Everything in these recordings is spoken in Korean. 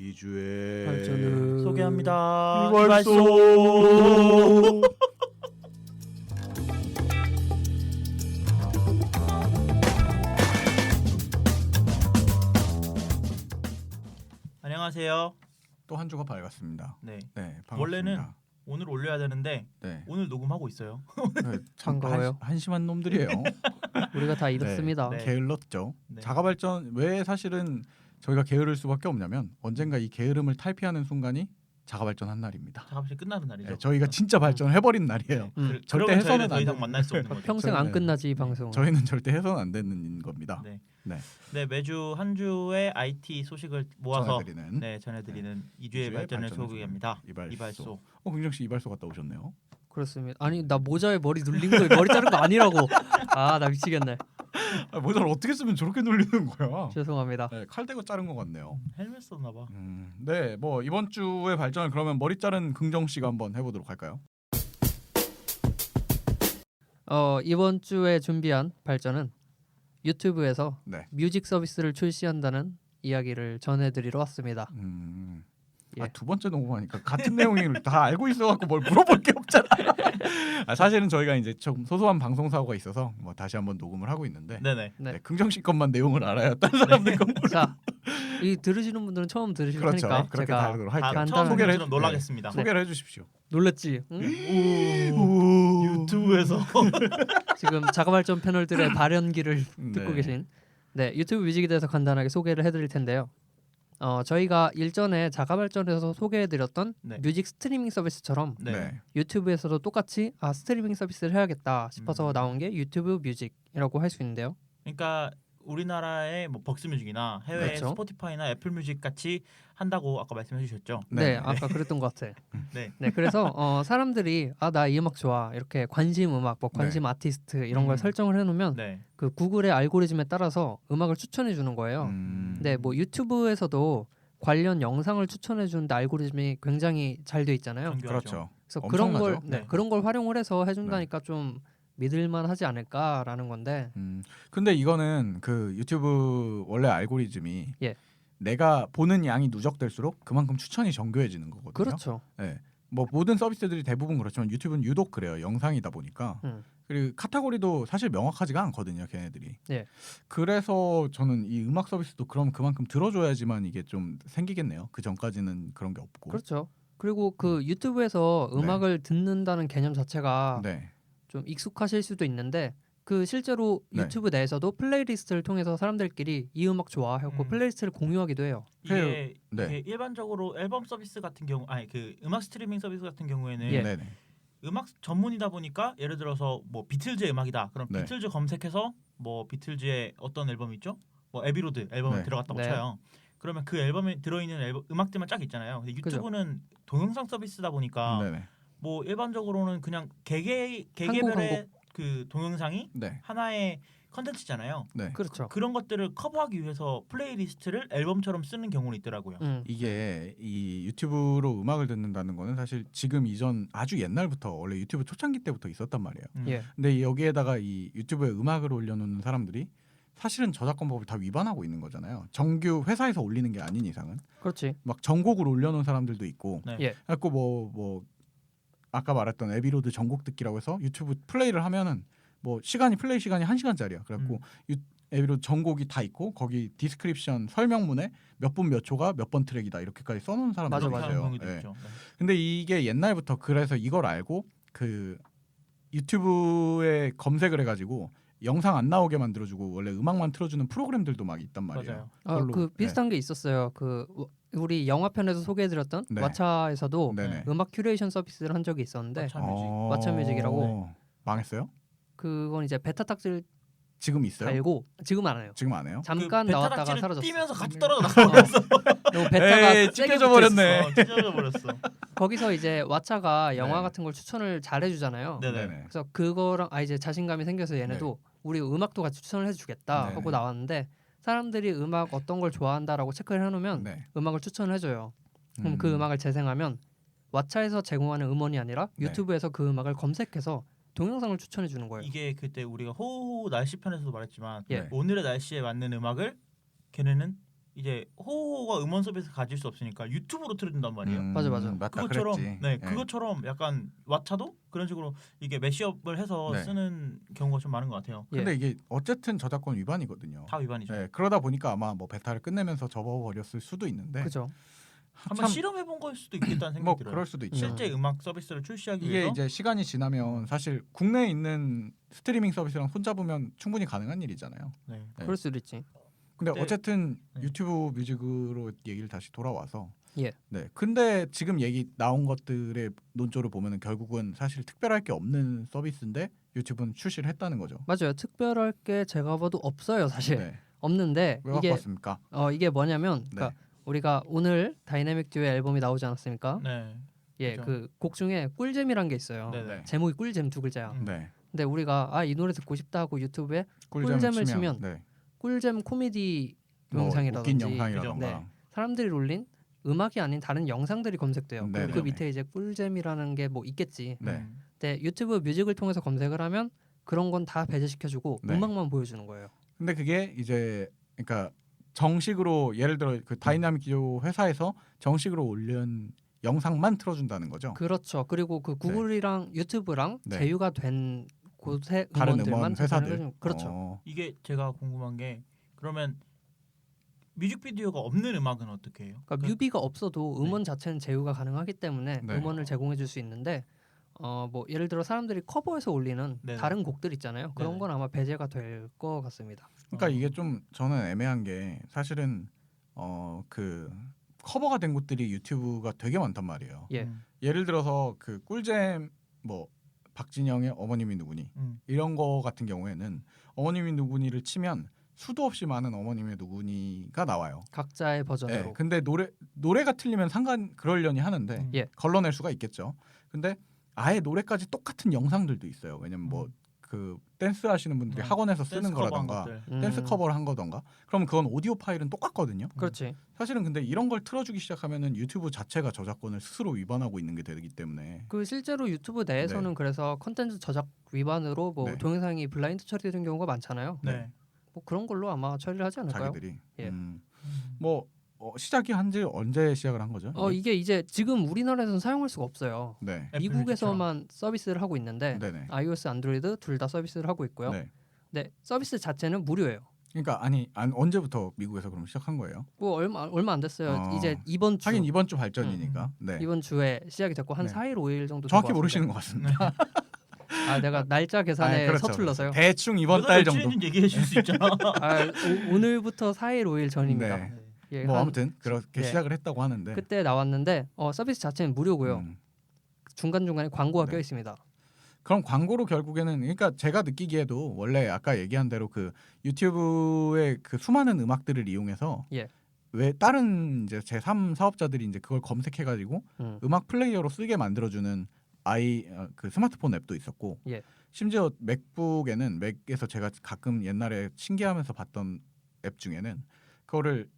이주의 발전을 소개합니다. 이발소. 안녕하세요. 또 한 주가 밝았습니다. 네. 네, 반갑습니다. 원래는 오늘 올려야 되는데 네. 오늘 녹음하고 있어요. 네, 참 반가워요. 한심한 놈들이에요. 우리가 다 이렇습니다. 네. 게을렀죠. 네. 자가발전 왜 사실은 저희가 게으를 수밖에 없냐면 언젠가 이 게으름을 탈피하는 순간이 자가발전한 날입니다. 작업실 끝나는 날이죠. 네, 저희가 진짜 발전해버린 날이에요. 절대 그러면 해서는 저희는 더 안 이상 돼요. 만날 수 없는 거죠. 평생 안 저희는- 끝나지 이 방송. 저희는 절대 해서는 안 되는 겁니다. 네. 네. 네, 매주 한 주의 IT 소식을 모아서 전해드리는 전해드리는 이주의 발전을 소개합니다. 이발소. 긍정 씨 이발소 갔다 오셨네요. 그렇습니다. 아니 나 모자에 머리 눌린 거 머리 자른 거 아니라고. 아 나 미치겠네. 모자를 어떻게 쓰면 저렇게 눌리는 거야? 죄송합니다. 네, 칼 대고 자른 것 같네요. 헬멧 썼나 봐. 네, 뭐 이번 주의 발전을 그러면 머리 자른 긍정 씨가 한번 해보도록 할까요? 이번 주에 준비한 발전은 유튜브에서 네. 뮤직 서비스를 출시한다는 이야기를 전해드리러 왔습니다. 예. 두 번째 녹음하니까 같은 내용을 다 알고 있어갖고 뭘 물어볼 게 없잖아요. 사실은 저희가 이제 좀 소소한 방송 사고가 있어서 뭐 다시 한번 녹음을 하고 있는데 네네. 네. 네, 긍정 씨 것만 내용을 알아요. 다른 사람들 건 모르. 자, 이 들으시는 분들은 처음 들으실 그렇죠. 테니까 그렇게 제가 다루도록 할게요. 처음 간단하게 소개를 소개를 놀라겠습니다. 소개를 해주십시오. 놀랬지? 응? 유튜브에서 지금 자가발전 패널들의 발연기를 듣고 네. 계신 유튜브 뮤직에 대해서 간단하게 소개를 해드릴 텐데요. 저희가 일전에 자가발전에서 소개해드렸던 네. 뮤직 스트리밍 서비스처럼 네. 유튜브에서도 똑같이 스트리밍 서비스를 해야겠다 싶어서 나온 게 유튜브 뮤직이라고 할 수 있는데요. 그러니까 우리나라의 뭐 벅스뮤직이나 해외 그렇죠. 스포티파이나 애플뮤직 같이 한다고 아까 말씀해 주셨죠. 네, 아까 그랬던 것 같아. 네. 네, 그래서 사람들이 나 이 음악 좋아 이렇게 관심 음악, 뭐 관심 아티스트 이런 걸 설정을 해놓으면 네. 그 구글의 알고리즘에 따라서 음악을 추천해 주는 거예요. 네, 뭐 유튜브에서도 관련 영상을 추천해 주는데 알고리즘이 굉장히 잘 돼 있잖아요. 그렇죠. 그래서 그런 걸 엄청나죠? 네. 그런 걸 활용을 해서 해준다니까 좀 믿을만하지 않을까라는 건데. 근데 이거는 그 유튜브 원래 알고리즘이 예. 내가 보는 양이 누적될수록 그만큼 추천이 정교해지는 거거든요. 그렇죠. 네. 뭐 모든 서비스들이 대부분 그렇지만 유튜브는 유독 그래요. 영상이다 보니까. 그리고 카테고리도 사실 명확하지가 않거든요, 걔네들이. 예. 그래서 저는 이 음악 서비스도 그럼 그만큼 들어줘야지만 이게 좀 생기겠네요. 그 전까지는 그런 게 없고. 그렇죠. 그리고 그 유튜브에서 네. 음악을 듣는다는 개념 자체가 네. 좀 익숙하실 수도 있는데 그 실제로 네. 유튜브 내에서도 플레이리스트를 통해서 사람들끼리 이 음악 좋아 하고 플레이리스트를 공유하기도 해요. 이게, 네. 이게 일반적으로 앨범 서비스 같은 경우 그 음악 스트리밍 서비스 같은 경우에는 예. 네네. 음악 전문이다 보니까 예를 들어서 뭐 비틀즈의 음악이다. 그럼 네. 비틀즈 검색해서 뭐 비틀즈의 어떤 앨범 있죠? 뭐 에비로드 앨범을 네. 들어갔다고 네. 쳐요. 그러면 그 앨범에 들어있는 음악들만 쫙 있잖아요. 근데 유튜브는 동영상 서비스다 보니까 네네. 뭐 일반적으로는 그냥 개개별의 그 동영상이 네. 하나의 컨텐츠잖아요. 네. 그렇죠. 그런 것들을 커버하기 위해서 플레이리스트를 앨범처럼 쓰는 경우는 있더라고요. 이게 이 유튜브로 음악을 듣는다는 거는 사실 지금 이전 아주 옛날부터 원래 유튜브 초창기 때부터 있었단 말이에요. 예. 근데 여기에다가 이 유튜브에 음악을 올려놓는 사람들이 사실은 저작권법을 다 위반하고 있는 거잖아요. 정규 회사에서 올리는 게 아닌 이상은. 그렇지. 막 전곡을 올려놓은 사람들도 있고. 네. 예. 그래갖고 뭐 아까 말했던 에비로드 전곡 듣기라고 해서 유튜브 플레이를 하면은 뭐 플레이 시간이 1시간짜리야. 그래갖고 에비로드 전곡이 다 있고 거기 디스크립션 설명문에 몇 분 몇 초가 몇 번 트랙이다 이렇게까지 써놓은 사람들이 맞아. 있어요. 경우도 예. 있죠. 네. 근데 이게 옛날부터 그래서 이걸 알고 그 유튜브에 검색을 해가지고 영상 안 나오게 만들어주고 원래 음악만 틀어주는 프로그램들도 막 있단 말이에요. 맞아요. 그걸로- 그 비슷한 게 있었어요. 그 우리 영화편에서 소개해드렸던 네. 왓챠에서도 네네. 음악 큐레이션 서비스를 한 적이 있었는데 왓챠뮤직이라고. 망했어요? 그건 이제 베타 딱지를 지금 있어요? 달고 지금 안 해요. 지금 안 해요? 잠깐 그 나왔다가 베타 사라졌어. 뛰면서 같이 떨어져 나가면서 너무 베타가 에이, 세게 찢겨져 붙어있어. 버렸네. 찢어져 버렸어. 거기서 이제 왓챠가 영화 네. 같은 걸 추천을 잘 해주잖아요. 네네. 네네. 그래서 그거랑 이제 자신감이 생겨서 얘네도 우리 음악도 같이 추천을 해주겠다 네네. 하고 나왔는데 사람들이 음악 어떤 걸 좋아한다라고 체크를 해놓으면 네. 음악을 추천을 해줘요. 그럼 그 음악을 재생하면 왓챠에서 제공하는 음원이 아니라 네. 유튜브에서 그 음악을 검색해서 동영상을 추천해 주는 거예요. 이게 그때 우리가 호우 날씨 편에서도 말했지만 예. 네. 오늘의 날씨에 맞는 음악을 걔네는 이제 호호가 음원 서비스 가질 수 없으니까 유튜브로 틀어준단 말이에요. 맞아. 맞다, 그것처럼 그랬지. 네, 그것처럼 약간 왓챠도 그런 식으로 이게 매시업을 해서 네. 쓰는 경우가 좀 많은 것 같아요. 근데 이게 어쨌든 저작권 위반이거든요. 다 위반이죠. 네, 그러다 보니까 아마 뭐 베타를 끝내면서 접어버렸을 수도 있는데 그죠. 한번 실험해본 걸 수도 있겠다는 생각이 뭐 들어요. 그럴 수도 있죠. 실제 음악 서비스를 출시하기 이게 위해서 이제 시간이 지나면 사실 국내에 있는 스트리밍 서비스랑 손잡으면 충분히 가능한 일이잖아요. 네. 네. 그럴 수도 있지. 근데 네. 어쨌든 네. 유튜브 뮤직으로 얘기를 다시 돌아와서 예. 네. 근데 지금 얘기 나온 것들의 논조를 보면은 결국은 사실 특별할 게 없는 서비스인데 유튜브는 출시를 했다는 거죠. 맞아요. 특별할 게 제가 봐도 없어요, 사실. 네. 없는데 왜 갖고 이게 왔습니까? 이게 뭐냐면 그러니까 네. 우리가 오늘 다이내믹 듀오의 앨범이 나오지 않았습니까? 네. 예, 그죠. 그 곡 중에 꿀잼이란 게 있어요. 네. 네. 제목이 꿀잼 두 글자야. 네. 근데 우리가 이 노래 듣고 싶다 하고 유튜브에 꿀잼을 치면 네. 꿀잼 코미디 뭐 영상이라든지 웃긴 영상이라던가 네. 사람들이 올린 음악이 아닌 다른 영상들이 검색돼요. 네, 그리고 네, 그 밑에 이제 꿀잼이라는 게 뭐 있겠지. 네. 근데 유튜브 뮤직을 통해서 검색을 하면 그런 건 다 배제시켜주고 네. 음악만 보여주는 거예요. 근데 그게 이제 그러니까 정식으로 예를 들어 그 다이나믹 듀오 회사에서 정식으로 올린 영상만 틀어준다는 거죠. 그렇죠. 그리고 그 구글이랑 유튜브랑 네. 제휴가 된 곳의 다른 음원들만 음원 회사들. 제공해주는- 그렇죠. 이게 제가 궁금한 게 그러면 뮤직비디오가 없는 음악은 어떻게 해요? 그러니까 뮤비가 없어도 음원 자체는 제휴가 가능하기 때문에 네. 음원을 제공해줄 수 있는데 뭐 예를 들어 사람들이 커버해서 올리는 네네. 다른 곡들 있잖아요. 그런 네네. 건 아마 배제가 될 것 같습니다. 그러니까 이게 좀 저는 애매한 게 사실은 그 커버가 된 곳들이 유튜브가 되게 많단 말이에요. 예. 예를 들어서 그 꿀잼 뭐 박진영의 어머님이 누구니 이런 거 같은 경우에는 어머님이 누구니를 치면 수도 없이 많은 어머님의 누구니가 나와요. 각자의 버전으로. 네, 근데 노래가 틀리면 그러려니 하는데 예. 걸러낼 수가 있겠죠. 근데 아예 노래까지 똑같은 영상들도 있어요. 왜냐면 뭐 그 댄스 하시는 분들이 학원에서 쓰는 댄스 커버한 거라던가 것들. 댄스 커버를 한 거던가 그러면 그건 오디오 파일은 똑같거든요. 그렇지. 사실은 근데 이런 걸 틀어주기 시작하면은 유튜브 자체가 저작권을 스스로 위반하고 있는 게 되기 때문에 그 실제로 유튜브 내에서는 그래서 컨텐츠 저작 위반으로 뭐 네. 동영상이 블라인드 처리되는 경우가 많잖아요. 네. 뭐 그런 걸로 아마 처리를 하지 않을까요? 자기들이 예. 뭐 시작이 한지 언제 시작을 한 거죠? 이게 이제 지금 우리나라에서는 사용할 수가 없어요. 네, 애플 미국에서만 서비스를 하고 있는데 네네. iOS, 안드로이드 둘 다 서비스를 하고 있고요. 네. 근데 서비스 자체는 무료예요. 그러니까 언제부터 미국에서 그럼 시작한 거예요? 뭐 얼마 안 됐어요. 어. 이제 이번 주 하긴 이번 주 발전이니까. 네. 이번 주에 시작이 됐고 한 네. 4일 5일 정도 정확히 된 것 모르시는 같습니다. 것 같습니다. 내가 날짜 계산에 그렇죠, 서툴러서요. 그렇죠. 대충 이번 달 정도. 얘기해 줄 수 있잖아. 오늘부터 4일 5일 전입니다. 네. 예, 뭐 한- 아무튼 그렇게 네. 시작을 했다고 하는데. 그때 나왔는데 서비스 자체는 무료고요. 중간 중간에 광고가 네. 껴 있습니다. 그럼 광고로 결국에는 그러니까 제가 느끼기에도 원래 아까 얘기한 대로 그 유튜브의 그 수많은 음악들을 이용해서 예. 왜 다른 이제 제3 사업자들이 이제 그걸 검색해 가지고 음악 플레이어로 쓰게 만들어 주는 그 스마트폰 앱도 있었고 예. 심지어 맥북에는 맥에서 제가 가끔 옛날에 신기하면서 봤던 앱 중에는 그거를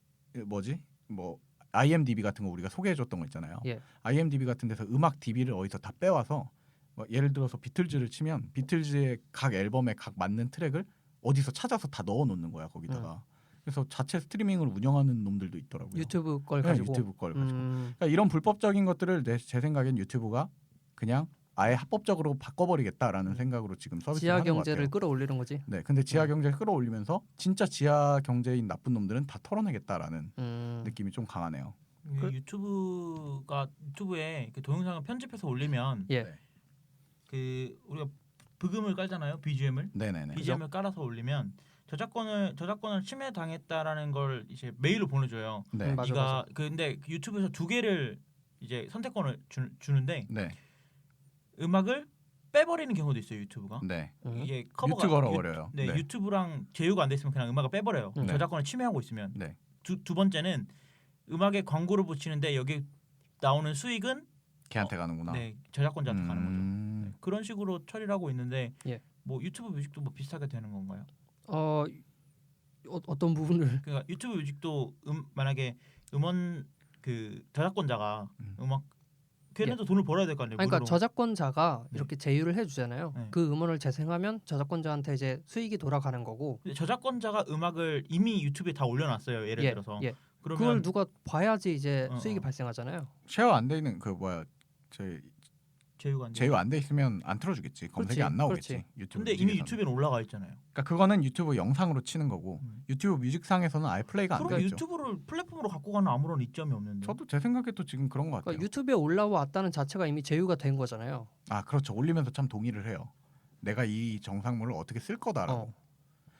뭐 IMDb 같은 거 우리가 소개해 줬던 거 있잖아요. 예. IMDb 같은 데서 음악 DB를 어디서 다 빼와서 뭐 예를 들어서 비틀즈를 치면 비틀즈의 각 앨범에 각 맞는 트랙을 어디서 찾아서 다 넣어 놓는 거야 거기다가. 그래서 자체 스트리밍을 운영하는 놈들도 있더라고요. 유튜브 걸 네, 가지고. 유튜브 걸 가지고. 그러니까 이런 불법적인 것들을 제 생각엔 유튜브가 그냥 아예 합법적으로 바꿔버리겠다라는 생각으로 지금 서비스를 지하 하는 것 경제를 같아요. 끌어올리는 거지. 네, 근데 지하 경제를 끌어올리면서 진짜 지하 경제인 나쁜 놈들은 다 털어내겠다라는 느낌이 좀 강하네요. 유튜브에 그 동영상을 편집해서 올리면 예. 그 우리가 브금을 깔잖아요. BGM을. 네네네. BGM을 깔아서 올리면 저작권을 침해 당했다라는 걸 이제 메일로 보내줘요. 네. 맞아. 근데 유튜브에서 두 개를 이제 선택권을 주는데 네. 음악을 빼버리는 경우도 있어요. 유튜브가. 네. 이게 커버가 유튜버로 버려요. 네, 네. 유튜브랑 제휴가 안 돼 있으면 그냥 음악을 빼버려요. 네. 저작권을 침해하고 있으면. 네. 두 번째는 음악에 광고를 붙이는데 여기 나오는 수익은 걔한테 가는구나. 네, 저작권자한테 가는 거죠. 네, 음. 그런 식으로 처리를 하고 있는데 예. 뭐 유튜브 뮤직도 뭐 비슷하게 되는 건가요? 어떤 부분을 그러니까 유튜브 뮤직도 만약에 음원 그 저작권자가 음악 걔네도 돈을 벌어야 될 거 아니에요. 그러니까 무료로. 저작권자가 네. 이렇게 제휴를 해주잖아요. 네. 그 음원을 재생하면 저작권자한테 이제 수익이 돌아가는 거고. 근데 저작권자가 음악을 이미 유튜브에 다 올려놨어요. 예를 예, 들어서. 예. 그러면 그걸 누가 봐야지 이제 어, 수익이 어. 발생하잖아요. 쉐어 안 돼 있는 그 뭐야 제 제휴가 안 돼. 제휴 안 돼 있으면 안 틀어주겠지. 검색이 그렇지, 안 나오겠지. 그렇지. 유튜브 근데 이미 뮤직에서는. 유튜브에는 올라가 있잖아요. 그러니까 그거는 유튜브 영상으로 치는 거고 음. 유튜브 뮤직상에서는 아예 플레이가 안 그럼 되겠죠. 유튜브를 플랫폼으로 갖고 가는 아무런 이점이 없는데. 저도 제 생각에도 지금 그런 것 같아요. 그러니까 유튜브에 올라왔다는 자체가 이미 제휴가 된 거잖아요. 아 그렇죠. 올리면서 참 동의를 해요. 내가 이 정상물을 어떻게 쓸 거다라고. 어.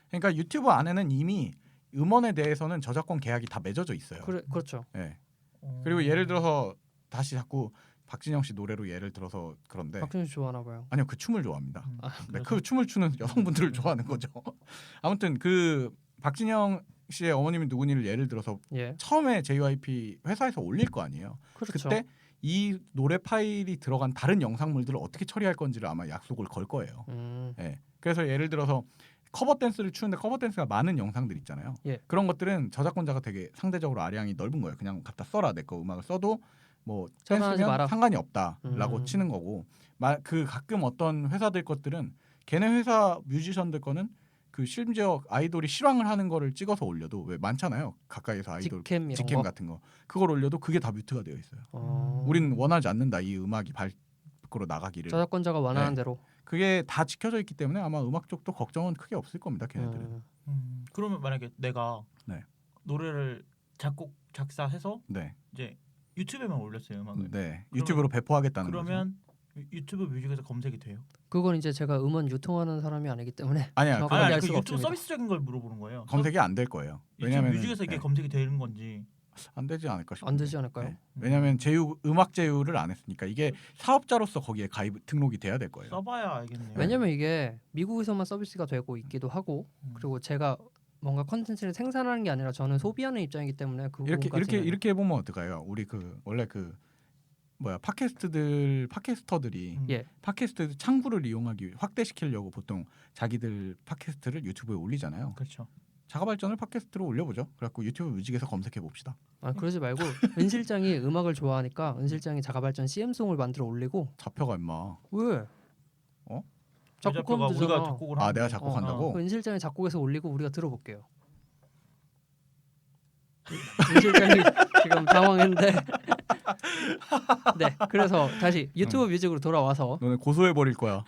그러니까 유튜브 안에는 이미 음원에 대해서는 저작권 계약이 다 맺어져 있어요. 그렇죠. 네. 어. 그리고 예를 들어서 다시 자꾸 박진영 씨 노래로 예를 들어서 그런데 박준수 좋아하나 봐요. 아니요 그 춤을 좋아합니다. 음, 네, 그래서? 그 춤을 추는 여성분들을 좋아하는 거죠. 아무튼 그 박진영 씨의 어머님이 누구니를 예를 들어서 예, 처음에 JYP 회사에서 올릴 거 아니에요. 그렇죠. 그때 이 노래 파일이 들어간 다른 영상물들을 어떻게 처리할 건지를 아마 약속을 걸 거예요. 예. 그래서 예를 들어서 커버 댄스를 추는데 커버 댄스가 많은 영상들 있잖아요. 예. 그런 것들은 저작권자가 되게 상대적으로 아량이 넓은 거예요. 그냥 갖다 써라 내 거 음악을 써도 뭐 차단하지 댄스면 마라. 상관이 없다라고 음. 치는 거고 그 가끔 어떤 회사들 것들은 걔네 회사 뮤지션들 거는 그 심지어 아이돌이 실황을 하는 거를 찍어서 올려도 왜 많잖아요. 가까이서 아이돌 직캠 이런 직캠 거. 같은 거 그걸 올려도 그게 다 뮤트가 되어 있어요. 우리는 원하지 않는다 이 음악이 밖으로 나가기를. 저작권자가 원하는 네. 대로. 그게 다 지켜져 있기 때문에 아마 음악 쪽도 걱정은 크게 없을 겁니다. 걔네들은. 그러면 만약에 내가 네. 노래를 작곡 작사해서 네. 이제 유튜브에만 올렸어요 음악을. 네. 그러면- 유튜브로 배포하겠다는 거죠. 그러면 유튜브 뮤직에서 검색이 돼요? 그건 이제 제가 음원 유통하는 사람이 아니기 때문에 아니야. 정확하게 그건 아니 알 그 수가 유튜브 없습니다. 서비스적인 걸 물어보는 거예요. 검색이 안 될 거예요. 유튜브 왜냐면 뮤직에서 이게 검색이 되는 건지. 안 되지 않을까 싶어요. 안 되지 않을까요? 네. 왜냐하면 음악 제휴를 안 했으니까 이게 사업자로서 거기에 가입 등록이 돼야 될 거예요. 써봐야 알겠네요. 왜냐면 이게 미국에서만 서비스가 되고 있기도 하고 그리고 제가 뭔가 컨텐츠를 생산하는 게 아니라 저는 소비하는 입장이기 때문에 그 부분까지는 이렇게 해보면 어떨까요? 우리 원래 팟캐스터들이 예. 팟캐스트 창구를 이용하기 확대시키려고 보통 자기들 팟캐스트를 유튜브에 올리잖아요. 그렇죠. 자가 발전을 팟캐스트로 올려보죠. 그래갖고 유튜브 뮤직에서 검색해 봅시다. 아 그러지 말고 은 실장이 음악을 좋아하니까 은 실장이 자가발전 CM송을 만들어 올리고 잡혀가 임마. 왜? 어? 작곡하면 우리가 되잖아. 작곡을 아 하는데. 내가 작곡한다고? 은 실장이 작곡해서 올리고 우리가 들어볼게요. 은 실장이 지금 당황했는데 네 그래서 다시 유튜브 뮤직으로 돌아와서 너네 고소해 버릴 거야.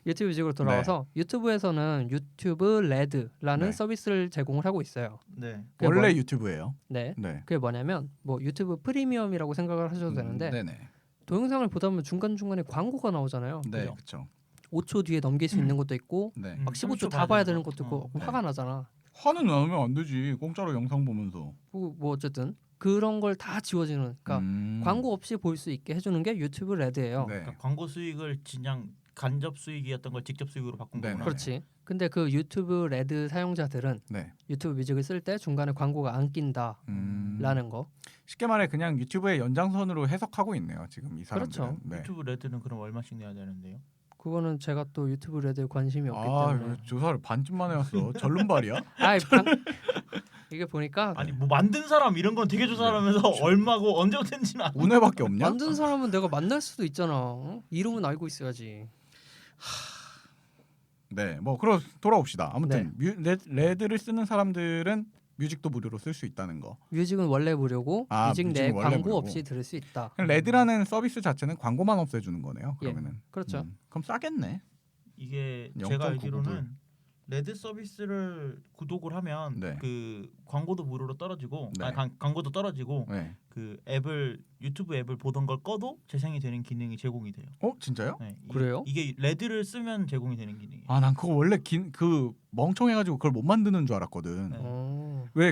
유튜브 뮤직으로 돌아와서 유튜브에서는 유튜브 레드라는 네. 서비스를 제공을 하고 있어요. 네. 그게 원래 뭐- 유튜브예요. 네. 네. 그게 뭐냐면 뭐 유튜브 프리미엄이라고 생각을 하셔도 되는데 네네. 동영상을 보다 보면 중간중간에 광고가 나오잖아요. 네, 그죠. 그렇죠. 5초 뒤에 넘길 수 있는 것도 있고 네. 막 15초 30초 다 봐야 봐야 되는 되는 것도 있고 거. 화가 나잖아. 화는 나면 안 되지. 공짜로 영상 보면서. 뭐 어쨌든 그런 걸 다 지워지는 그러니까 광고 없이 볼 수 있게 해주는 게 유튜브 레드예요. 네. 그러니까 광고 수익을 그냥 간접 수익이었던 걸 직접 수익으로 바꾼 네, 거구나. 그렇지. 근데 그 유튜브 레드 사용자들은 네. 유튜브 뮤직을 쓸 때 중간에 광고가 안 낀다라는 거. 쉽게 말해 그냥 유튜브의 연장선으로 해석하고 있네요. 지금 이 사람들은. 그렇죠. 네. 유튜브 레드는 그럼 얼마씩 내야 되는데요? 그거는 제가 또 유튜브 레드에 관심이 없기 아, 때문에. 왜 조사를 반쯤만 해왔어. 절름발이야? 아이, 이게 보니까 아니 뭐 만든 사람 이런 건 되게 조사를 하면서 얼마고 언제부터인지는 안. 운해밖에 없냐? 만든 사람은 내가 만날 수도 있잖아. 어? 이름은 알고 있어야지. 네, 뭐 돌아옵시다. 아무튼 레드를 쓰는 사람들은 뮤직도 무료로 쓸 수 있다는 거. 뮤직은 원래 무료고 아, 뮤직 내 뮤직은 원래 광고 무료고. 없이 들을 수 있다. 그냥 레드라는 서비스 자체는 광고만 없애주는 거네요. 예, 그러면은. 그렇죠. 그럼 싸겠네. 이게 0.99 제가 알기로는 레드 서비스를 구독을 하면 네. 그 광고도 무료로 떨어지고 네. 광고도 떨어지고 네. 그 유튜브 앱을 보던 걸 꺼도 재생이 되는 기능이 제공이 돼요. 진짜요? 네, 그래요? 이게 레드를 쓰면 제공이 되는 기능이에요. 아, 난 그거 원래 그 멍청해가지고 그걸 못 만드는 줄 알았거든. 네. 왜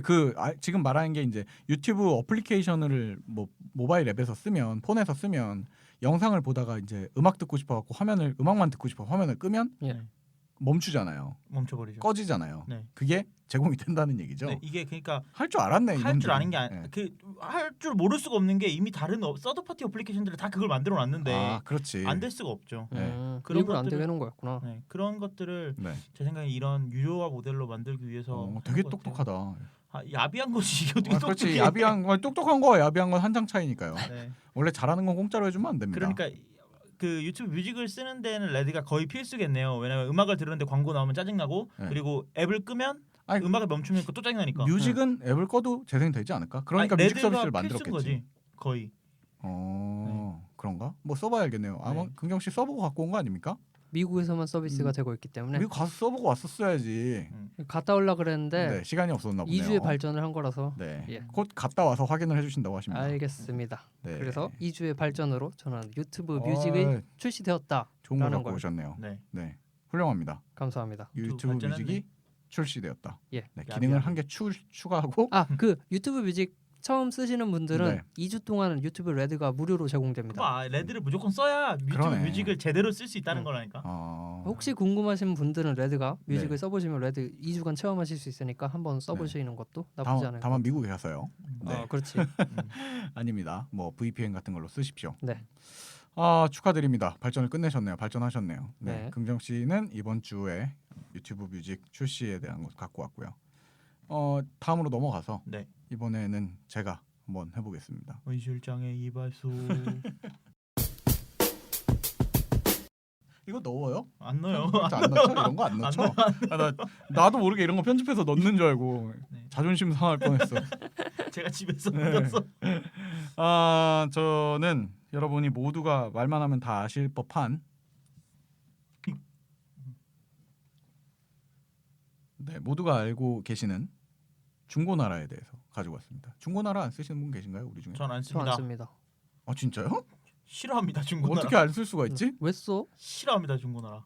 지금 말하는 게 이제 유튜브 어플리케이션을 뭐 모바일 앱에서 쓰면 폰에서 쓰면 영상을 보다가 이제 음악 듣고 싶어갖고 음악만 듣고 싶어 화면을 끄면 예. 멈추잖아요. 멈춰버리죠. 꺼지잖아요. 네. 그게 제공이 된다는 얘기죠. 네, 이게 그러니까 할 줄 알았네. 할 줄 이놈들은. 아는 게 네. 할 줄 모를 수가 없는 게 이미 다른 서드 파티 어플리케이션들이 다 그걸 만들어 놨는데 아, 그렇지. 안 될 수가 없죠. 네. 그런 일부러 안 것들을- 되게 해놓은 거였구나. 네, 그런 것들을 네. 제 생각에 이런 유료화 모델로 만들기 위해서 하는 되게 것 같아요. 똑똑하다. 야비한 거지 이게 어떻게 그렇지. 똑똑해. 똑똑한 거 야비한 건 한장 차이니까요. 네. 원래 잘하는 건 공짜로 해주면 안 됩니다. 그러니까 그 유튜브 뮤직을 쓰는 데는 레드가 거의 필수겠네요. 왜냐면 음악을 들으는데 광고 나오면 짜증나고 네. 그리고 앱을 끄면 아니, 음악을 멈추면 또 짜증 나니까. 뮤직은 앱을 꺼도 재생되지 않을까? 그러니까 뮤직 서비스를 만들었겠지. 거지, 거의. 그런가? 뭐 써봐야겠네요. 아마 네. 긍정 씨 써보고 갖고 온 거 아닙니까? 미국에서만 서비스가 되고 있기 때문에 미국 가서 써보고 왔었어야지. 갔다 올라 그랬는데 네, 시간이 없었나 보네요. 2주에 발전을 한 거라서 네, 예. 곧 갔다 와서 확인을 해주신다고 하십니다. 알겠습니다. 네. 그래서 2주의 발전으로 저는 유튜브 뮤직이 출시되었다라는 좋은 걸 갖고 걸 오셨네요. 네. 네, 훌륭합니다. 감사합니다. 유튜브 발전했네. 뮤직이 출시되었다. 예. 네, 기능을 야비야비. 한 개 추가하고 그 유튜브 뮤직 처음 쓰시는 분들은 네. 2주 동안 유튜브 레드가 무료로 제공됩니다. 레드를 무조건 써야 유튜브 그러네. 뮤직을 제대로 쓸 수 있다는 음. 거라니까. 혹시 궁금하신 분들은 레드가 뮤직을 네. 써보시면 레드 2주간 체험하실 수 있으니까 한번 써보시는 것도 나쁘지 않아요. 다만 미국에 가서요. 네. 그렇지. 아닙니다. 뭐 VPN 같은 걸로 쓰십시오. 네. 축하드립니다. 발전을 끝내셨네요. 발전하셨네요. 네. 네. 긍정 씨는 이번 주에 유튜브 뮤직 출시에 대한 것 갖고 왔고요. 다음으로 넘어가서 네. 이번에는 제가 한번 해보겠습니다. 원실장의 이발소. 이거 넣어요? 안 넣어요. 안 넣죠? 이런 거 안 넣죠? 나도 모르게 이런 거 편집해서 넣는 줄 알고 네. 자존심 상할 뻔했어. 제가 집에서 네. 넣었어. 저는 여러분이 모두가 말만 하면 다 아실 법한 네, 모두가 알고 계시는 중고나라에 대해서 가지고 왔습니다. 중고나라 안 쓰시는 분 계신가요, 우리 중에? 전 안 저 안 씁니다. 씁니다. 진짜요? 싫어합니다 중고나라. 어떻게 안 쓸 수가 있지? 왜 써? 싫어합니다 중고나라.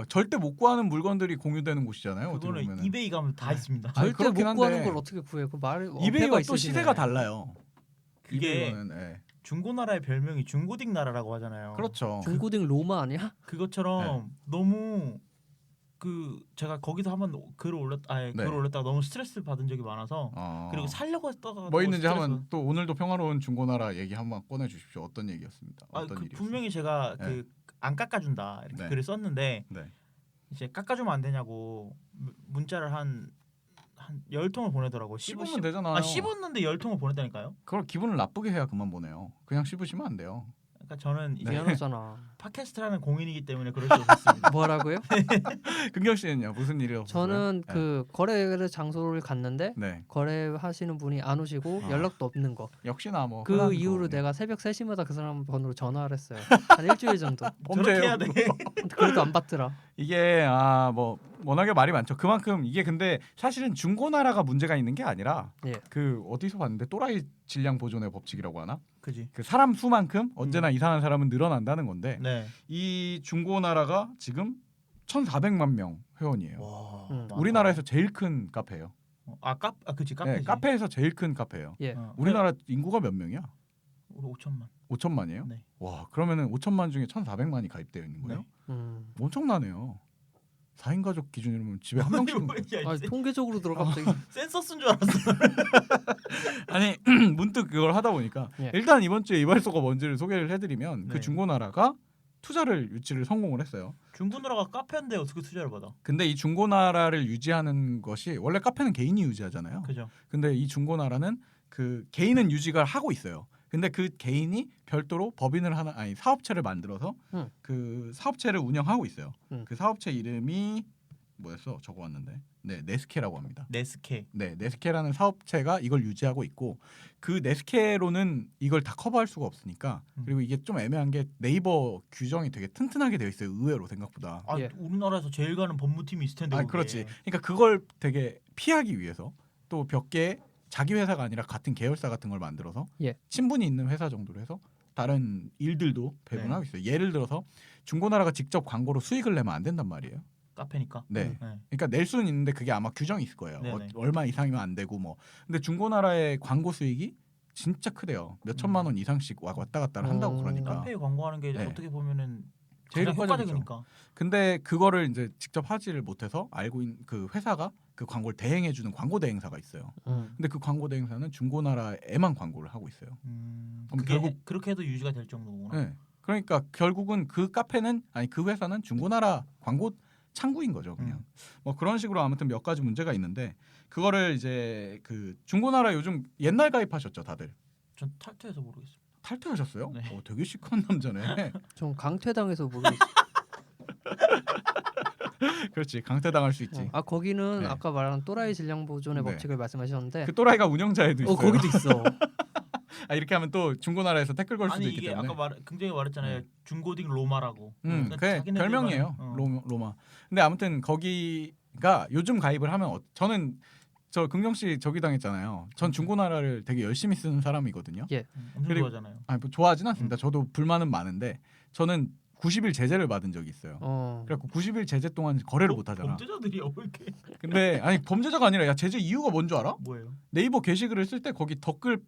절대 못 구하는 물건들이 공유되는 곳이잖아요. 어떻게 그거는 보면은. 이베이 가면 다 있습니다. 아니, 절대 못 그렇긴 구하는 한데 걸 어떻게 구해? 그 말 이베이가 또 있으시네. 시세가 달라요. 그게 이베이는, 예. 중고나라의 별명이 중고딩 나라라고 하잖아요. 그렇죠. 중고딩 로마 아니야? 그것처럼 너무 제가 거기서 한번 글을 올렸다가 너무 스트레스 받은 적이 많아서 그리고 살려고 했다가 뭐 있는지 한번 또 오늘도 평화로운 중고나라 얘기 한번 꺼내 주십시오. 어떤 얘기였습니다. 어떤 일이었어요? 분명히 제가 네. 안 깎아준다 이렇게 네. 글을 썼는데 네. 이제 깎아주면 안 되냐고 문자를 한 10통을 보내더라고요. 씹으면 되잖아요. 씹었는데 10통을 보냈다니까요. 그걸 기분을 나쁘게 해야 그만 보내요. 그냥 씹으시면 안 돼요. 그러니까 저는 이제 미안하잖아. 팟캐스트라는 공인이기 때문에 그럴 수 없습니다. 뭐라고요? 긍경 씨는요? 무슨 일이 없었어요? 저는 네. 그 거래 장소를 갔는데 네. 거래하시는 분이 안 오시고 연락도 없는 거. 역시나 뭐 그 흔한 이후로 거. 내가 새벽 3시마다 그 사람 번호로 전화를 했어요. 한 일주일 정도. 저렇게 해야 돼. 그래도 안 받더라. 이게 뭐 워낙에 말이 많죠. 그만큼 이게 근데 사실은 중고나라가 문제가 있는 게 아니라 예. 그 어디서 봤는데 또라이 질량 보존의 법칙이라고 하나? 그지. 그 사람 수만큼 언제나 이상한 사람은 늘어난다는 건데 네. 이 중고나라가 지금 1,400만 명 회원이에요. 와. 많다. 우리나라에서 제일 큰 카페예요. 그치 네, 카페지. 카페에서 제일 큰 카페예요. 예. 우리나라 인구가 몇 명이야? 우리 5천만. 5천만이에요? 네. 와, 그러면은 5천만 중에 1,400만이 가입되어 있는 거예요? 네. 엄청나네요. 4인 가족 기준이면 집에 한 명씩 통계적으로 들어가 갑자기. 센서 쓴 줄 알았어. 아니 문득 그걸 하다 보니까 예. 일단 이번 주에 이발소가 뭔지를 소개를 해드리면 네. 그 중고나라가 투자를 유치를 성공을 했어요. 중고나라가 카페인데 어떻게 투자를 받아? 근데 이 중고나라를 유지하는 것이 원래 카페는 개인이 유지하잖아요. 그죠. 근데 이 중고나라는 그 개인은 유지가 하고 있어요. 근데 그 개인이 별도로 법인을 사업체를 만들어서 그 사업체를 운영하고 있어요. 그 사업체 이름이 뭐였어? 적어왔는데 네, 네스케라고 합니다. 네스케. 네, 네스케라는 사업체가 이걸 유지하고 있고 그 네스케로는 이걸 다 커버할 수가 없으니까 그리고 이게 좀 애매한 게 네이버 규정이 되게 튼튼하게 되어 있어요. 의외로 생각보다. 아, 예. 우리나라에서 제일 가는 법무팀이 있을 텐데. 그게. 그렇지. 그러니까 그걸 되게 피하기 위해서 또 몇 개 자기 회사가 아니라 같은 계열사 같은 걸 만들어서 예. 친분이 있는 회사 정도로 해서 다른 일들도 배분하고 있어요. 예를 들어서 중고나라가 직접 광고로 수익을 내면 안 된단 말이에요. 카페니까. 네. 그러니까 낼 수는 있는데 그게 아마 규정이 있을 거예요. 네네. 얼마 이상이면 안 되고 뭐. 근데 중고나라의 광고 수익이 진짜 크대요. 몇 천만 원 이상씩 왔다 갔다 한다고 그러니까. 카페에 광고하는 게 네. 어떻게 보면은 제일 가장 효과적이죠. 효과적이니까. 근데 그거를 이제 직접 하지를 못해서 알고 있는 그 회사가 그 광고를 대행해 주는 광고 대행사가 있어요. 근데 그 광고 대행사는 중고나라에만 광고를 하고 있어요. 그럼 그게 결국 그렇게 해도 유지가 될 정도구나. 네. 그러니까 결국은 그 카페는 그 회사는 중고나라 광고 창구인 거죠, 그냥. 뭐 그런 식으로 아무튼 몇 가지 문제가 있는데 그거를 이제 그 중고나라 요즘 옛날 가입하셨죠, 다들? 전 탈퇴해서 모르겠습니다. 탈퇴하셨어요? 네. 되게 시크한 남자네. 좀 강퇴당해서 모르겠어. 그렇지. 강퇴당할 수 있지. 아 거기는 네. 아까 말한 또라이 질량 보존의 네. 법칙을 말씀하셨는데 그 또라이가 운영자에도 있어요. 거기도 있어. 아, 이렇게 하면 또 중고나라에서 댓글 걸 수도 아니 있기 이게 때문에. 아까 굉장히 말했잖아요. 중고딩 로마라고. 그게 자기네들만의- 별명이에요. 로마. 근데 아무튼 거기가 요즘 가입을 하면 저는 저 긍정 씨 저기 당했잖아요. 전 중고나라를 되게 열심히 쓰는 사람이거든요. 엄청 그리고- 좋아하잖아요. 아니 뭐 좋아하진 않습니다. 저도 불만은 많은데 저는 90일 제재를 받은 적이 있어요. 그래갖고 90일 제재 동안 거래를 못 하잖아. 범죄자들이야 왜 이렇게? 근데 아니 범죄자가 아니라 야 제재 이유가 뭔 줄 알아? 뭐예요? 네이버 게시글을 쓸 때 거기 댓글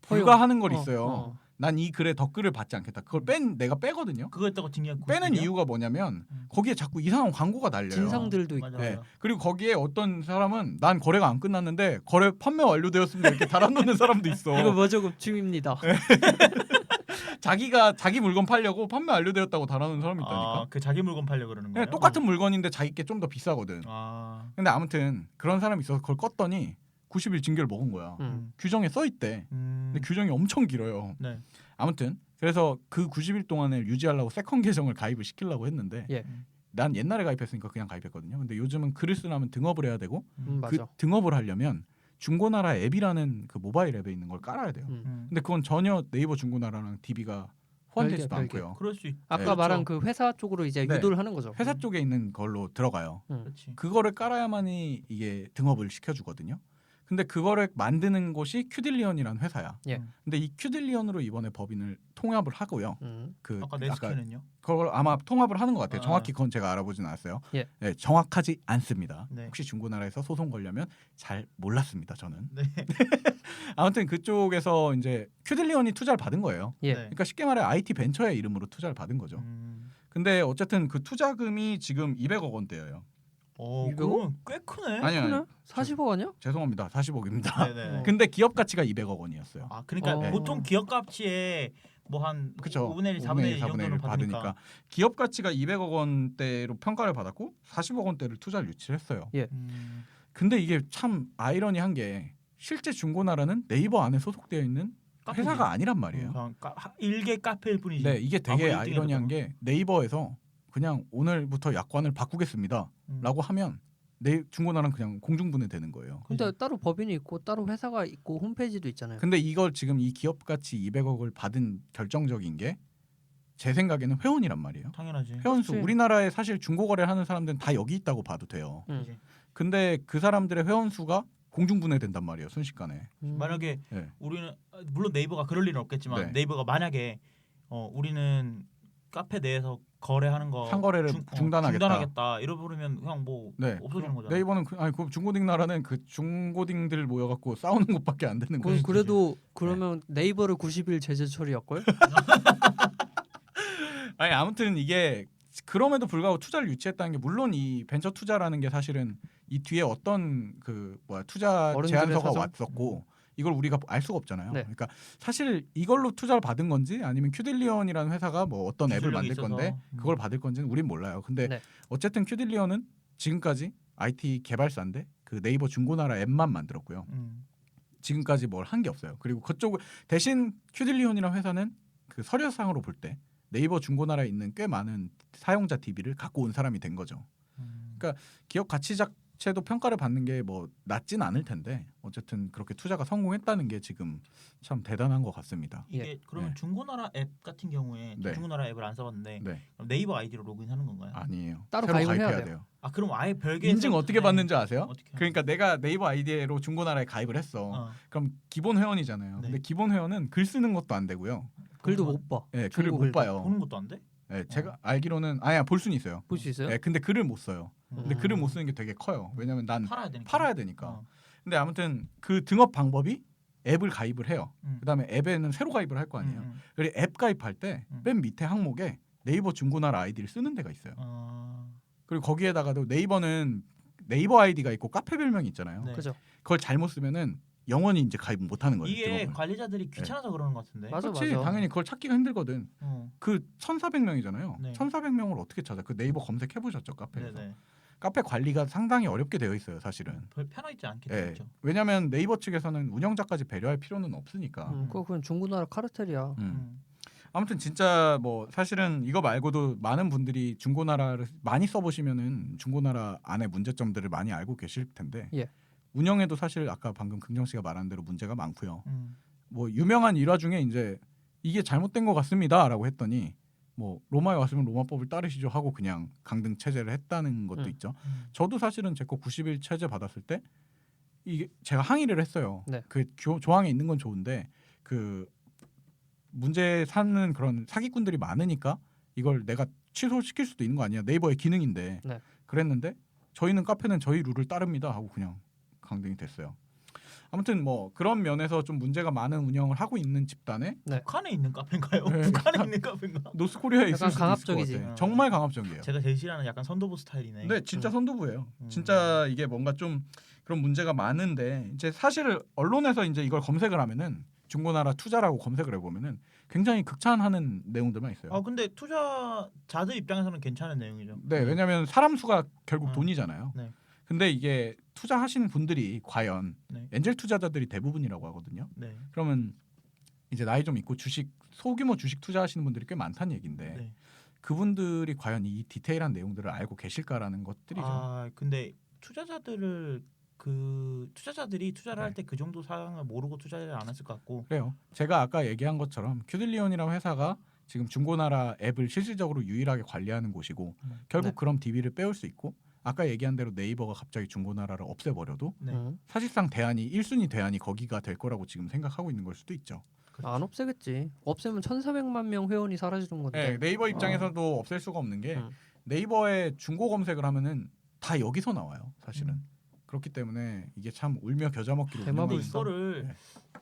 불가하는 걸 허용. 있어요. 난 이 글에 댓글을 받지 않겠다. 그걸 내가 빼거든요. 그거 했다고 징역 빼는 90일이요? 이유가 뭐냐면 음. 거기에 자꾸 이상한 광고가 날려요. 진상들도 있고. 맞아, 네. 맞아. 그리고 거기에 어떤 사람은 난 거래가 안 끝났는데 거래 판매 완료되었습니다 이렇게 달아놓는 사람도 있어. 이거 뭐죠 급춤입니다. 자기 물건 팔려고 판매 완료되었다고 달아놓는 사람이 있다니까. 그 자기 물건 팔려 그러는 거예요? 그냥 똑같은 물건인데 자기 게 좀 더 비싸거든. 근데 아무튼 그런 사람이 있어서 그걸 껐더니 90일 징계를 먹은 거야. 규정에 써 있대. 근데 규정이 엄청 길어요. 네. 아무튼 그래서 그 90일 동안을 유지하려고 세컨 계정을 가입을 시키려고 했는데 예. 난 옛날에 가입했으니까 그냥 가입했거든요. 근데 요즘은 글을 쓰려면 등업을 해야 되고 그 맞아. 등업을 하려면 중고나라 앱이라는 그 모바일 앱에 있는 걸 깔아야 돼요. 근데 그건 전혀 네이버 중고나라랑 DB가 포함되지도 별개. 않고요. 그럴 수 있. 아까 그렇죠. 말한 그 회사 쪽으로 이제 네. 유도를 하는 거죠. 회사 쪽에 있는 걸로 들어가요. 그렇지. 그거를 깔아야만이 이게 등업을 시켜주거든요. 근데 그거를 만드는 곳이 큐딜리언이라는 회사야. 예. 근데 이 큐딜리언으로 이번에 법인을 통합을 하고요. 그 아까 네스키는요? 그걸 아마 통합을 하는 것 같아요. 아. 정확히 그건 제가 알아보진 않았어요. 예. 네, 정확하지 않습니다. 네. 혹시 중고나라에서 소송 걸려면 잘 몰랐습니다. 저는. 네. 아무튼 그쪽에서 이제 큐딜리언이 투자를 받은 거예요. 예. 네. 그러니까 쉽게 말해 IT 벤처의 이름으로 투자를 받은 거죠. 근데 어쨌든 그 투자금이 지금 200억 원대예요. 그건 꽤 크네. 아니요. 크네? 40억 아니야? 죄송합니다. 40억입니다. 네네. 근데 기업 가치가 200억 원이었어요. 아 그러니까 어. 보통 기업 값치에 뭐 한 그쵸. 5분의 1, 4분의 1 이 정도는 받으니까. 기업 가치가 200억 원대로 평가를 받았고 40억 원대를 투자를 유치했어요. 예. 근데 이게 참 아이러니한 게 실제 중고나라는 네이버 안에 소속되어 있는 카페지. 회사가 아니란 말이에요. 그냥 일개 카페일 뿐이지. 네, 이게 되게 아무리 아이러니한 1등이라도. 게 네이버에서 그냥 오늘부터 약관을 바꾸겠습니다라고 하면 중고나라는 그냥 공중분해되는 거예요. 근데 따로 법인이 있고 따로 회사가 있고 홈페이지도 있잖아요. 근데 이걸 지금 이 기업 가치 200억을 받은 결정적인 게 제 생각에는 회원이란 말이에요. 당연하지. 회원수 그치. 우리나라에 사실 중고거래 하는 사람들은 다 여기 있다고 봐도 돼요. 그지. 근데 그 사람들의 회원수가 공중분해된단 말이에요. 순식간에. 만약에 네. 우리는 물론 네이버가 그럴 일은 없겠지만 네. 네이버가 만약에 우리는 카페 내에서 거래하는 거 상거래를 중단하겠다. 중단하겠다 이러버리면 그냥 뭐 네. 없어지는 거잖아. 네이버는 그 중고딩 나라는 그 중고딩들 모여갖고 싸우는 것밖에 안 되는 거예요. 그래도 그러면 네이버를 90일 제재 처리할 걸? 아니 아무튼 이게 그럼에도 불구하고 투자를 유치했다는 게 물론 이 벤처 투자라는 게 사실은 이 뒤에 어떤 투자 어른들의 제안서가 사정? 왔었고 이걸 우리가 알 수가 없잖아요. 네. 그러니까 사실 이걸로 투자를 받은 건지 아니면 큐딜리언이라는 회사가 뭐 어떤 앱을 기술력이 만들 있어서. 건데 그걸 받을 건지는 우린 몰라요. 근데 네. 어쨌든 큐딜리언은 지금까지 IT 개발사인데 그 네이버 중고나라 앱만 만들었고요. 지금까지 뭘 한 게 없어요. 그리고 그쪽 대신 큐딜리온이라는 회사는 그 서류상으로 볼 때 네이버 중고나라에 있는 꽤 많은 사용자 DB를 갖고 온 사람이 된 거죠. 그러니까 기업 가치 자체도 평가를 받는 게 뭐 낮진 않을 텐데 어쨌든 그렇게 투자가 성공했다는 게 지금 참 대단한 것 같습니다. 이게 그러면 네. 중고나라 앱 같은 경우에 네. 중고나라 앱을 안 써봤는데 네, 그럼 네이버 아이디로 로그인하는 건가요? 아니에요. 따로 새로 가입을 해야 가입해야 돼요. 돼요. 아 그럼 아예 별개 인증 어떻게 받는지 아세요? 어떻게 그러니까 내가 네이버 아이디로 중고나라에 가입을 했어. 그럼 기본 회원이잖아요. 네. 근데 기본 회원은 글 쓰는 것도 안 되고요. 글도 못 봐. 네, 글을 중고 못 글도. 봐요. 보는 것도 안 돼? 네, 제가 알기로는 볼 수는 있어요. 볼 수 있어요? 네, 근데 글을 못 써요. 근데 음. 글을 못 쓰는 게 되게 커요. 왜냐면 난 팔아야 되니까. 되니까. 근데 아무튼 그 등업 방법이 앱을 가입을 해요. 음. 그다음에 앱에는 새로 가입을 할 거 아니에요. 그리고 앱 가입할 때 맨 밑에 항목에 네이버 중고나라 아이디를 쓰는 데가 있어요. 그리고 거기에다가도 네이버는 네이버 아이디가 있고 카페 별명이 있잖아요. 네. 그죠? 그걸 잘못 쓰면은 영원히 이제 가입 못 하는 거예요. 이게 등업을. 관리자들이 귀찮아서 그러는 것 같은데. 맞아, 그렇지. 맞아. 당연히 그걸 찾기가 힘들거든. 어. 그 1,400명이잖아요. 네. 1,400명을 어떻게 찾아? 그 네이버 검색해 보셨죠, 카페에서? 네네. 카페 관리가 상당히 어렵게 되어 있어요, 사실은. 별 편하지 않겠죠. 예. 그렇죠? 왜냐하면 네이버 측에서는 운영자까지 배려할 필요는 없으니까. 그건 중고나라 카르텔이야. 음. 아무튼 진짜 뭐 사실은 이거 말고도 많은 분들이 중고나라를 많이 써보시면은 중고나라 안에 문제점들을 많이 알고 계실 텐데 예. 운영에도 사실 아까 방금 긍정 씨가 말한 대로 문제가 많고요. 뭐 유명한 일화 중에 이제 이게 잘못된 것 같습니다라고 했더니 뭐 로마에 왔으면 로마법을 따르시죠 하고 그냥 강등 체제를 했다는 것도 있죠. 저도 사실은 제 거 90일 체제 받았을 때 이게 제가 항의를 했어요. 네. 그 조항에 있는 건 좋은데 그 문제 삼는 그런 사기꾼들이 많으니까 이걸 내가 취소시킬 수도 있는 거 아니야. 네이버의 기능인데. 네. 그랬는데 저희는 카페는 저희 룰을 따릅니다 하고 그냥 강등이 됐어요. 아무튼 뭐 그런 면에서 좀 문제가 많은 운영을 하고 있는 집단에 북한에 있는 카페인가요? 네, 북한에 있는 카페인가? 노스코리아에 있을 약간 수도 강압적이지. 있을 것 같아요. 정말 강압적이에요. 제가 제일 싫어하는 약간 선도부 스타일이네. 네, 진짜 선두부예요. 진짜 이게 뭔가 좀 그런 문제가 많은데 이제 사실 언론에서 이제 이걸 검색을 하면은 중고나라 투자라고 검색을 해보면은 굉장히 극찬하는 내용들만 있어요. 아 근데 투자자들 입장에서는 괜찮은 내용이죠. 네, 왜냐하면 사람 수가 결국 어. 돈이잖아요. 네. 근데 이게 투자하시는 분들이 과연 네. 엔젤 투자자들이 대부분이라고 하거든요. 네. 그러면 이제 나이 좀 있고 소규모 주식 투자하시는 분들이 꽤 많다는 얘긴데 네. 그분들이 과연 이 디테일한 내용들을 알고 계실까라는 것들이죠. 아 근데 투자자들이 투자를 할 때 그 정도 사항을 모르고 투자를 안 했을 것 같고. 그래요. 제가 아까 얘기한 것처럼 큐딜리온이라는 회사가 지금 중고나라 앱을 실질적으로 유일하게 관리하는 곳이고 결국 네. 그럼 DB를 빼올 수 있고 아까 얘기한 대로 네이버가 갑자기 중고나라를 없애버려도 네. 사실상 대안이 1순위 대안이 거기가 될 거라고 지금 생각하고 있는 걸 수도 있죠. 안 없애겠지. 없애면 1,400만 명 회원이 사라지는 건데. 네, 네이버 입장에서도 없앨 수가 없는 게 네이버에 중고 검색을 하면은 다 여기서 나와요. 사실은. 그렇기 때문에 이게 참 울며 겨자 먹기로 대마불 근데 운영하는 이거를 네.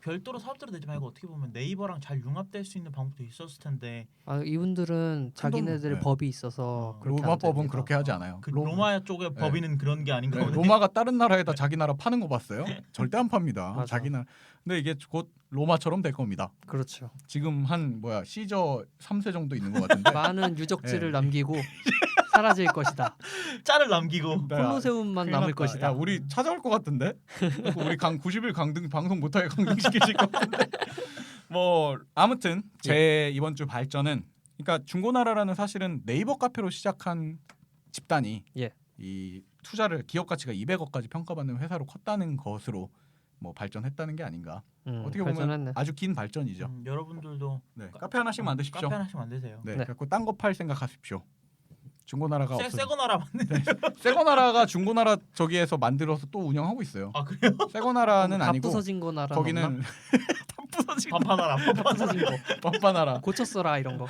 별도로 사업자로 내지 말고 어떻게 보면 네이버랑 잘 융합될 수 있는 방법도 있었을 텐데 아 이분들은 자기네들 네. 법이 있어서 그렇게 안 로마법은 됩니다. 그렇게 하지 않아요. 그 로마 쪽의 법인은 그런 게 아닌가 네, 보네. 로마가 다른 나라에다 자기 나라 파는 거 봤어요? 절대 안 팝니다. 맞아. 자기 나라. 근데 이게 곧 로마처럼 될 겁니다. 그렇죠. 지금 한 시저 3세 정도 있는 것 같은데. 많은 유적지를 네. 남기고 사라질 것이다. 짤을 남기고 콜로세움만 큰일 남을 났다. 것이다. 야, 우리 찾아올 것 같은데? 우리 90일 강등 방송 못하게 강등시키실 것 같은데. 뭐 아무튼 제 이번 주 발전은 그러니까 중고나라라는 사실은 네이버 카페로 시작한 집단이 예. 이 투자를 기업 가치가 200억까지 평가받는 회사로 컸다는 것으로 뭐 발전했다는 게 아닌가. 어떻게 보면 발전했네. 아주 긴 발전이죠. 여러분들도 네, 카페 하나씩 만드십시오. 카페 하나씩 만드세요. 네, 네. 그래서 딴 거 팔 생각하십시오. 중고나라가 새거나라 만드. 새거나라가 중고나라 저기에서 만들어서 또 운영하고 있어요. 아 그래요? 새거나라는 다 아니고 부서진 거 나라 거기는 다 부서진 반판하라. 부서진 거 반파나라. 고쳤어라 이런 거.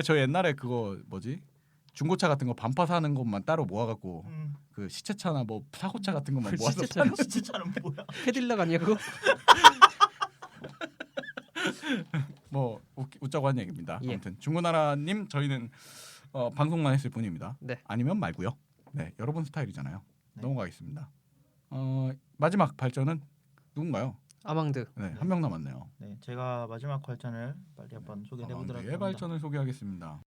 저 옛날에 그거 뭐지? 중고차 같은 거 반파 사는 것만 따로 모아갖고 그 시체차나 뭐 사고차 같은 것만 모아서 시체차요? 시체차는 뭐야? 캐딜락 아니야 그거? 뭐 웃자고 한 얘기입니다. 예. 아무튼 중고나라님 저희는 방송만 했을 뿐입니다. 네. 아니면 말고요. 네, 여러분 스타일이잖아요. 네. 넘어가겠습니다. 마지막 발전은 누군가요? 아망드. 네, 한 명 남았네요. 네, 제가 마지막 발전을 빨리 한번 소개해 보도록 의 하겠습니다. 발전을 소개하겠습니다.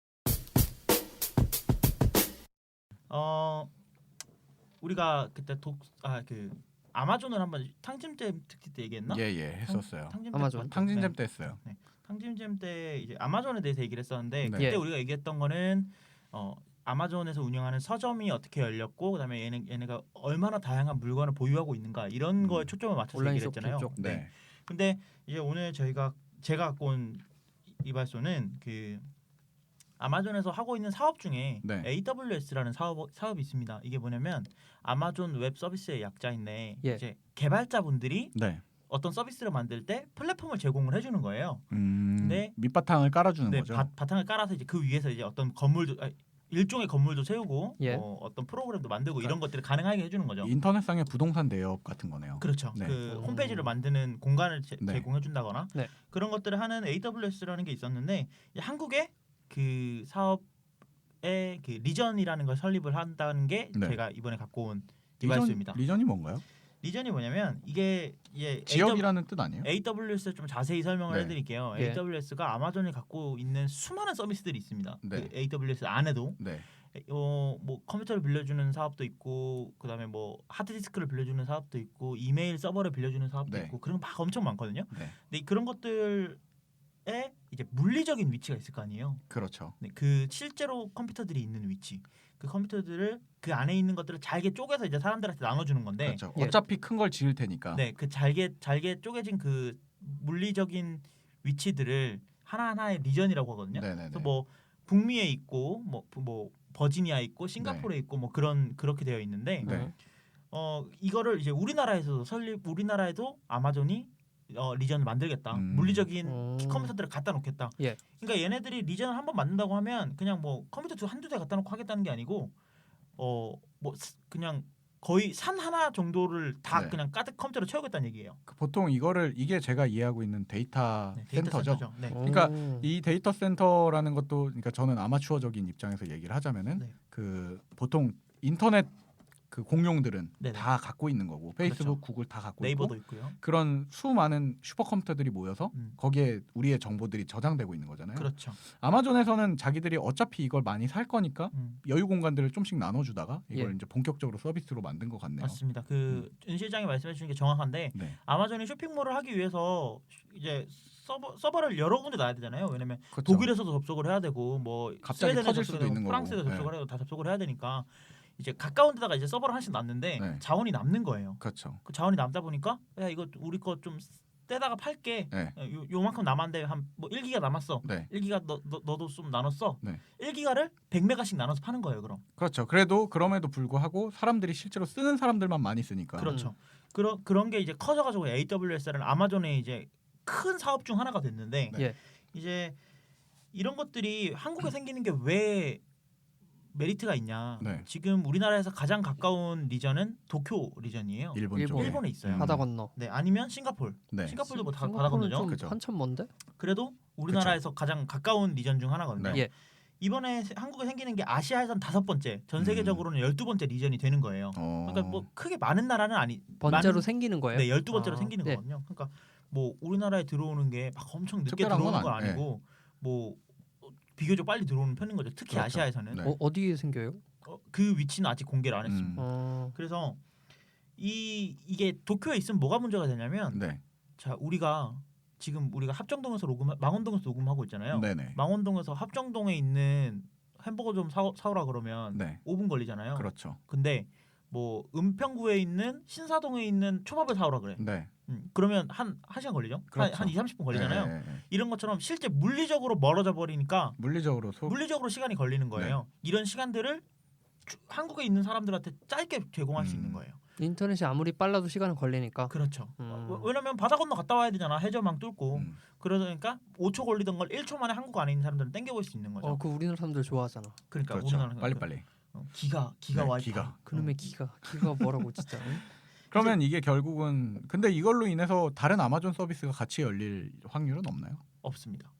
우리가 그때 아마존을 한번 탕진잼 특집 때 얘기했나? 예, 했었어요. 아마존. 탕진잼 때 했어요. 네. 탕진잼 때 이제 아마존에 대해서 얘기를 했었는데 네. 그때 예. 우리가 얘기했던 거는 아마존에서 운영하는 서점이 어떻게 열렸고 그다음에 얘네가 얼마나 다양한 물건을 보유하고 있는가 이런 거에 초점을 맞춰서 온라인 얘기를 했잖아요. 쇼핑 쪽. 네. 근데 이제 오늘 제가 갖고 온 이발소는 그 아마존에서 하고 있는 사업 중에 네. AWS라는 사업이 있습니다. 이게 뭐냐면 아마존 웹 서비스의 약자인데 예. 이제 개발자분들이 네. 어떤 서비스를 만들 때 플랫폼을 제공을 해주는 거예요. 네. 밑바탕을 깔아주는 네, 거죠. 바탕을 깔아서 이제 그 위에서 이제 어떤 일종의 건물도 세우고 예. 어떤 프로그램도 만들고 이런 것들을 가능하게 해주는 거죠. 인터넷상의 부동산 대업 같은 거네요. 그렇죠. 네. 그 홈페이지를 만드는 공간을 네. 제공해준다거나 네. 그런 것들을 하는 AWS라는 게 있었는데 한국에 그 사업의 그 리전이라는 걸 설립을 한다는 게 네. 제가 이번에 갖고 온 디바이스입니다. 리전이 뭔가요? 리전이 뭐냐면 이게 지역이라는 뜻 아니에요? AWS 좀 자세히 설명을 네. 해드릴게요. 예. AWS가 아마존이 갖고 있는 수많은 서비스들이 있습니다. 네. 그 AWS 안에도 네. 뭐 컴퓨터를 빌려주는 사업도 있고 그다음에 뭐 하드디스크를 빌려주는 사업도 있고 이메일 서버를 빌려주는 사업도 네. 있고 그런 거 막 엄청 많거든요. 네. 근데 그런 것들을 이제 물리적인 위치가 있을 거 아니에요. 그렇죠. 네, 그 실제로 컴퓨터들이 있는 위치, 그 컴퓨터들을 그 안에 있는 것들을 잘게 쪼개서 이제 사람들한테 나눠주는 건데, 그렇죠. 예. 어차피 큰 걸 지을 테니까. 네, 그 잘게 쪼개진 그 물리적인 위치들을 하나하나의 리전이라고 하거든요. 네네네. 그래서 뭐 북미에 있고 뭐 버지니아 있고 싱가포르에 있고 뭐 그렇게 되어 있는데, 네. 이거를 이제 우리나라에도 아마존이 리전을 만들겠다. 물리적인 컴퓨터들을 갖다 놓겠다. 예. 그러니까 얘네들이 리전을 한번 만든다고 하면 그냥 뭐 컴퓨터 한두 대 갖다 놓고 하겠다는 게 아니고 그냥 거의 산 하나 정도를 다 네. 그냥 가득 컴퓨터로 채우겠다는 얘기예요. 보통 이게 제가 이해하고 있는 데이터 센터죠. 네. 그러니까 이 데이터 센터라는 것도 그러니까 저는 아마추어적인 입장에서 얘기를 하자면은 네. 그 보통 인터넷 그 공룡들은 네네. 다 갖고 있는 거고 페이스북, 그렇죠. 구글 다 갖고 네이버도 있고 있고요. 그런 수많은 슈퍼컴퓨터들이 모여서 음. 거기에 우리의 정보들이 저장되고 있는 거잖아요. 그렇죠. 아마존에서는 자기들이 어차피 이걸 많이 살 거니까 여유 공간들을 좀씩 나눠주다가 이걸 예. 이제 본격적으로 서비스로 만든 것 같네요. 맞습니다. 그 윤 실장이 말씀해 주신 게 정확한데 네. 아마존이 쇼핑몰을 하기 위해서 이제 서버를 여러 군데 놔야 되잖아요. 왜냐면 그렇죠. 독일에서도 접속을 해야 되고 뭐 갑자기 스웨덴에 터질 수도 접속을 있는 하고 거고. 프랑스에서 접속을 해야 되고 다 접속을 해야 되니까 이제 가까운 데다가 이제 서버를 하나씩 놨는데 네. 자원이 남는 거예요. 그렇죠. 그 자원이 남다 보니까 야 이거 우리 거 좀 떼다가 팔게. 네. 요만큼 남았는데 한 뭐 1기가 남았어. 네. 1기가 너도 좀 나눴어. 네. 1기가를 100메가씩 나눠서 파는 거예요. 그렇죠. 그럼에도 불구하고 사람들이 실제로 쓰는 사람들만 많이 쓰니까. 그렇죠. 그런 게 이제 커져가지고 AWS라는 아마존의 이제 큰 사업 중 하나가 됐는데 네. 예. 이제 이런 것들이 한국에 생기는 게 왜 메리트가 있냐? 네. 지금 우리나라에서 가장 가까운 리전은 도쿄 리전이에요. 일본 쪽에. 일본에 있어요. 바다 건너. 네, 아니면 싱가폴. 네. 싱가폴도 뭐 바다 싱가포르는 건너죠. 좀 그죠. 한참 먼데? 그래도 우리나라에서 가장 가까운 리전 중 하나거든요. 네. 예. 이번에 한국에 생기는 게 아시아에선 5번째, 전 세계적으로는 12번째 리전이 되는 거예요. 그러니까 뭐 크게 많은 나라는 번째로 많은- 생기는 거예요? 네, 12번째로 아, 생기는 네. 거거든요. 그러니까 뭐 우리나라에 들어오는 게 막 엄청 늦게 특별한 들어오는 건 건 아니고 뭐 비교적 빨리 들어오는 편인 거죠. 특히 그렇죠. 아시아에서는. 네. 어디에 생겨요? 그 위치는 아직 공개를 안 했습니다. 그래서 이게 도쿄에 있으면 뭐가 문제가 되냐면 네. 자 우리가 합정동에서 망원동에서 녹음하고 있잖아요. 네네. 망원동에서 합정동에 있는 햄버거 좀 사오라 그러면 네. 5분 걸리잖아요. 그렇죠. 근데 뭐 은평구에 있는 신사동에 있는 초밥을 사오라 그래. 네. 그러면 한 시간 걸리죠? 그렇죠. 한 2-30분 걸리잖아요. 네. 이런 것처럼 실제 물리적으로 멀어져 버리니까 물리적으로 시간이 걸리는 거예요. 이런 시간들을 한국에 있는 사람들한테 짧게 제공할 수 있는 거예요. 인터넷이 아무리 빨라도 시간은 걸리니까. 그렇죠. 왜냐면 바다 건너 갔다 와야 되잖아. 해저망 뚫고. 그러니까 5초 걸리던 걸 1초 만에 한국 안에 있는 사람들은 땡겨볼 수 있는 거죠. 그 우리나라 사람들 좋아하잖아. 그러니까 그렇죠. 우리나라는 빨리빨리. 기가 네, 와이파이. 기가. 그놈의 기가 뭐라고 진짜. 응? 그러면 이게 결국은 근데 이걸로 인해서 다른 아마존 서비스가 같이 열릴 확률은 없나요? 없습니다.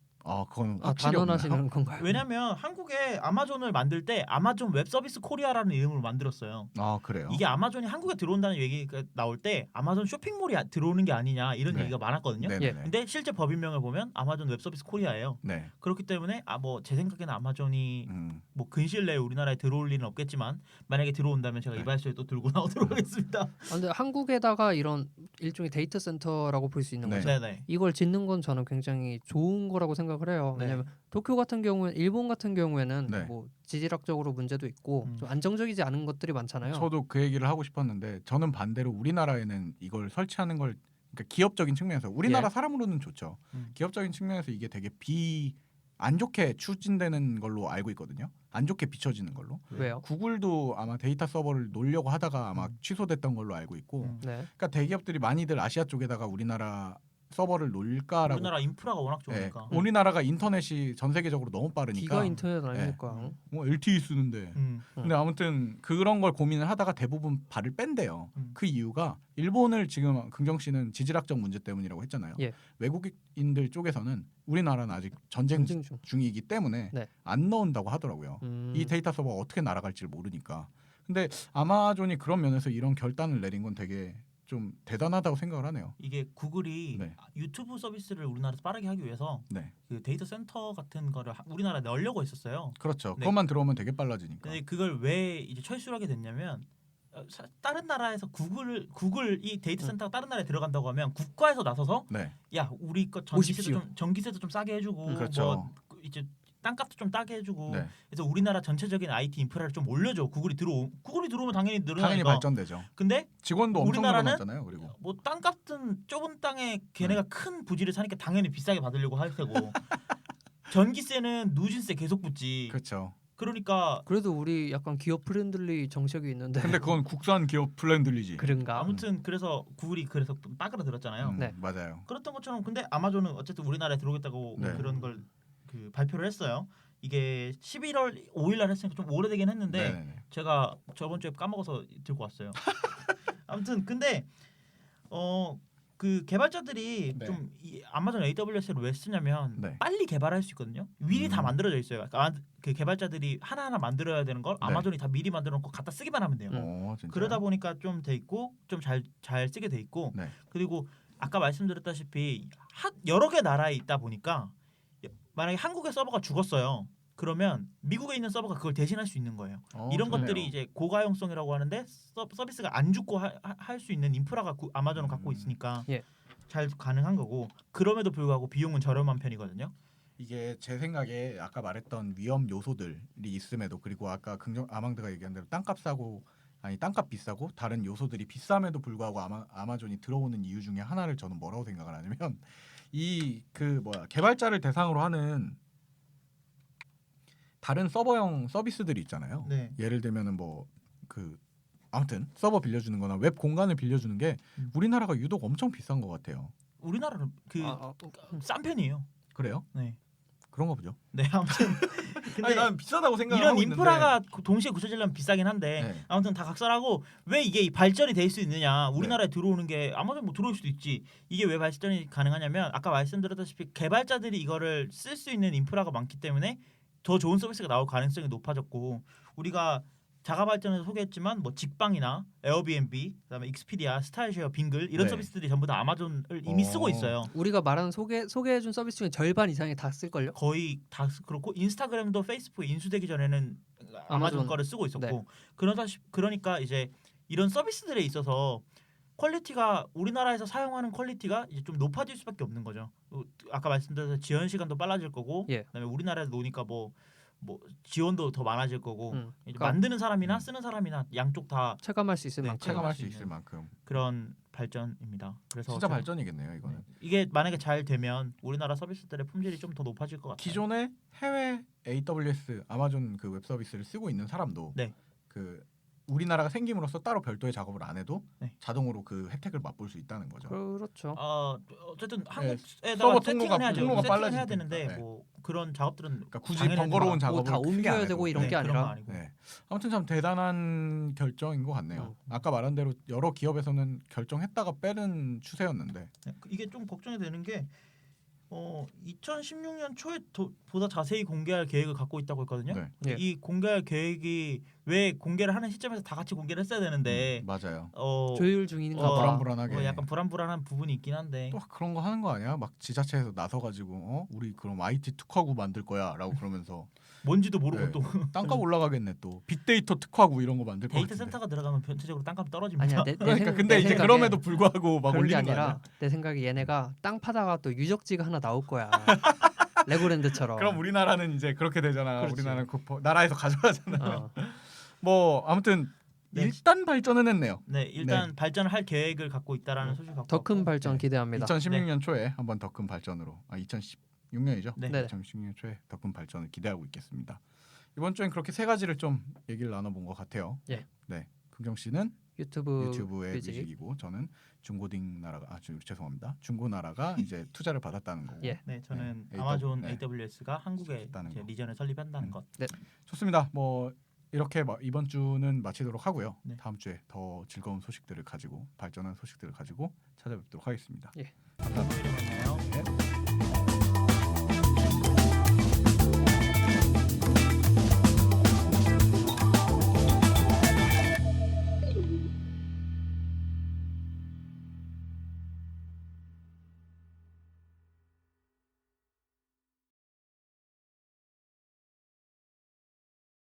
그건 확실히 단언하시는 없나요? 건가요? 왜냐면 한국에 아마존을 만들 때 아마존 웹 서비스 코리아라는 이름으로 만들었어요. 그래요. 이게 아마존이 한국에 들어온다는 얘기가 나올 때 아마존 쇼핑몰이 들어오는 게 아니냐 이런 네. 얘기가 많았거든요. 네네네. 근데 실제 법인명을 보면 아마존 웹 서비스 코리아예요. 네. 그렇기 때문에 뭐 제 생각에는 아마존이 음. 뭐 근시일 내에 우리나라에 들어올 일은 없겠지만 만약에 들어온다면 제가 네. 이발소에 또 들고 나오도록 하겠습니다. 근데 한국에다가 이런 일종의 데이터 센터라고 볼 수 있는 네. 거죠. 네네. 이걸 짓는 건 저는 굉장히 좋은 거라고 생각을 해요. 네. 왜냐하면 도쿄 같은 경우는 일본 같은 경우에는 네. 뭐 지질학적으로 문제도 있고 음. 좀 안정적이지 않은 것들이 많잖아요. 저도 그 얘기를 하고 싶었는데 저는 반대로 우리나라에는 이걸 설치하는 걸 그러니까 기업적인 측면에서 우리나라 예. 사람으로는 좋죠. 음. 기업적인 측면에서 이게 되게 안 좋게 추진되는 걸로 알고 있거든요. 안 좋게 비춰지는 걸로. 왜요? 구글도 아마 데이터 서버를 놓으려고 하다가 아마 취소됐던 걸로 알고 있고. 네. 그러니까 대기업들이 많이들 아시아 쪽에다가 우리나라 서버를 놓을까라고. 우리나라 인프라가 워낙 좋으니까. 우리나라가 인터넷이 전 세계적으로 너무 빠르니까. 기가 인터넷 아닙니까? 뭐 LTE 쓰는데. 근데 아무튼 그런 걸 고민을 하다가 대부분 발을 뺀대요. 그 이유가 일본을 지금 긍정 씨는 지질학적 문제 때문이라고 했잖아요. 예. 외국인들 쪽에서는 우리나라는 아직 전쟁 중이기 때문에 네. 안 넣은다고 하더라고요. 이 데이터 서버가 어떻게 날아갈지 모르니까. 근데 아마존이 그런 면에서 이런 결단을 내린 건 되게 좀 대단하다고 생각을 하네요. 이게 구글이 네. 유튜브 서비스를 우리나라에서 빠르게 하기 위해서 네. 그 데이터 센터 같은 거를 우리나라에 넣으려고 했었어요. 그렇죠. 네. 그것만 들어오면 되게 빨라지니까. 근데 그걸 왜 이제 철수를 하게 됐냐면 다른 나라에서 구글 이 데이터 센터가 다른 나라에 들어간다고 하면 국가에서 나서서 네. 야 우리 거 오십시오. 전기세도 좀 싸게 해주고 그렇죠. 뭐 이제 땅값도 좀 싸게 해주고 네. 그래서 우리나라 전체적인 IT 인프라를 좀 올려줘. 구글이 들어오면 당연히 늘어나니까. 당연히 발전되죠. 근데 직원도 엄청 우리나라는 늘어났잖아요. 그리고 뭐 땅값은 좁은 땅에 걔네가 큰 부지를 사니까 당연히 비싸게 받으려고 할 테고 전기세는 누진세 계속 붙지. 그렇죠. 그러니까 그래도 우리 약간 기업 프렌들리 정책이 있는데. 근데 그건 국산 기업 플랜들리지. 그런가? 아무튼 그래서 구글이 그래서 빠그라들었잖아요. 네. 맞아요. 그렇던 것처럼 근데 아마존은 어쨌든 우리나라에 들어오겠다고 네. 그런 걸 그 발표를 했어요. 이게 11월 5일 날 했으니까 좀 오래되긴 했는데 네네네. 제가 저번 주에 까먹어서 들고 왔어요. 아무튼 근데 그 개발자들이 네. 좀 이 아마존 AWS를 왜 쓰냐면 네. 빨리 개발할 수 있거든요. 미리 다 만들어져 있어요. 그러니까 그 개발자들이 하나하나 만들어야 되는 걸 네. 아마존이 다 미리 만들어 놓고 갖다 쓰기만 하면 돼요. 진짜요? 그러다 보니까 좀 돼 있고 좀 잘 쓰게 돼 있고 네. 그리고 아까 말씀드렸다시피 여러 개 나라에 있다 보니까 만약에 한국의 서버가 죽었어요. 그러면 미국에 있는 서버가 그걸 대신할 수 있는 거예요. 이런 좋네요. 것들이 이제 고가용성이라고 하는데 서비스가 안 죽고 할 수 있는 인프라가 아마존은 갖고 있으니까 예. 잘 가능한 거고 그럼에도 불구하고 비용은 저렴한 편이거든요. 이게 제 생각에 아까 말했던 위험 요소들이 있음에도 그리고 아까 아망드가 얘기한 대로 땅값 비싸고 다른 요소들이 비쌈에도 불구하고 아마존이 들어오는 이유 중에 하나를 저는 뭐라고 생각을 하냐면 이 개발자를 대상으로 하는 다른 서버형 서비스들이 있잖아요. 네. 예를 들면은 아무튼 서버 빌려주는 거나 웹 공간을 빌려주는 게 우리나라가 유독 엄청 비싼 것 같아요. 우리나라는 싼 편이에요. 그래요? 네. 그런가 보죠. 네, 아무튼 아니 난 비싸다고 생각하고 이런 있는데 인프라가 동시에 굳혀지려면 비싸긴 한데 네. 아무튼 다 각설하고 왜 이게 발전이 될 수 있느냐 우리나라에 들어오는 게 아마존 뭐 들어올 수도 있지 이게 왜 발전이 가능하냐면 아까 말씀드렸다시피 개발자들이 이거를 쓸 수 있는 인프라가 많기 때문에 더 좋은 서비스가 나올 가능성이 높아졌고 우리가 자가 발전에서 소개했지만 뭐 직방이나 에어비앤비 그다음에 익스피디아, 스타일쉐어, 빙글 이런 네. 서비스들이 전부 다 아마존을 이미 쓰고 있어요. 우리가 말하는 소개해준 서비스 중에 절반 이상이 다 쓸 걸요? 거의 다 그렇고 인스타그램도 페이스북에 인수되기 전에는 아마존 아마존. 거를 쓰고 있었고 네. 그러니까 이제 이런 서비스들에 있어서 퀄리티가 우리나라에서 사용하는 퀄리티가 이제 좀 높아질 수밖에 없는 거죠. 아까 말씀드린 지원 시간도 빨라질 거고 예. 그다음에 우리나라에서 노니까 뭐 지원도 더 많아질 거고 이제 그러니까 만드는 사람이나 쓰는 사람이나 양쪽 다 체감할 수 있을 네, 만큼. 체감할 수 수 있을 있는 만큼 그런 발전입니다. 그래서 진짜 발전이겠네요. 이거는 이게 만약에 잘 되면 우리나라 서비스들의 품질이 좀 더 높아질 것 같아요. 기존에 해외 AWS 아마존 그 웹 서비스를 쓰고 있는 사람도 네. 우리나라가 생김으로써 따로 별도의 작업을 안 해도 네. 자동으로 그 혜택을 맛볼 수 있다는 거죠. 그렇죠. 어쨌든 네, 한국에다가 서버 세팅은 해야죠. 통로가 세팅은 빨라질 해야 되는데 테니까. 네. 뭐 그런 작업들은 그러니까 굳이 당연히 번거로운 하는 작업을 다 크게 안 옮겨야 해도. 되고 이런 네, 게 그런 거 아니라. 아니고. 네. 아무튼 참 대단한 결정인 것 같네요. 아까 말한 대로 여러 기업에서는 결정했다가 빼는 추세였는데 네, 이게 좀 걱정이 되는 게 2016년 초에 보다 자세히 공개할 계획을 갖고 있다고 했거든요. 네. 예. 이 공개할 계획이 왜 공개를 하는 시점에서 다 같이 공개를 했어야 되는데 맞아요. 조율 중인가 더 봐. 불안불안하게 약간 불안불안한 부분이 있긴 한데 또 그런 거 하는 거 아니야? 막 지자체에서 나서가지고 우리 그럼 IT 특화구 만들 거야라고 그러면서 뭔지도 모르고 네. 또 땅값 올라가겠네 또 빅데이터 특화구 이런 거 만들 거 데이터 같은데. 센터가 들어가면 전체적으로 땅값 떨어집니다. 아니야. 그러니까 근데 이제 그럼에도 불구하고 막 그런 게 올리는 거 아니라 아니야? 내 생각에 얘네가 땅 파다가 또 유적지가 하나 나올 거야. 레고랜드처럼. 그럼 우리나라는 이제 그렇게 되잖아. 그렇지. 우리나라는 나라에서 가져가잖아. 어. 뭐 아무튼 네. 일단 발전은 했네요. 네, 일단 발전을 할 계획을 갖고 있다라는 소식 갖고 더 큰 왔고. 발전 네. 기대합니다. 2016년 초에 한번 더 큰 발전으로 2016년이죠. 네. 네. 2016년 초에 더 큰 발전을 기대하고 있겠습니다. 이번 주엔 그렇게 세 가지를 좀 얘기를 나눠본 것 같아요. 예. 네, 긍정 씨는 유튜브의 유튜브의 뮤직. 뮤직이고 저는 중고딩 나라가 죄송합니다. 중고 나라가 이제 투자를 받았다는 거고. 예. 네, 저는 네, 아마존 네. AWS가 한국에 있다는 이제 거. 리전을 설립한다는 것. 좋습니다. 뭐 이렇게 이번 주는 마치도록 하고요. 네. 다음 주에 더 즐거운 소식들을 가지고 발전한 소식들을 가지고 찾아뵙도록 하겠습니다. 예. 감사합니다.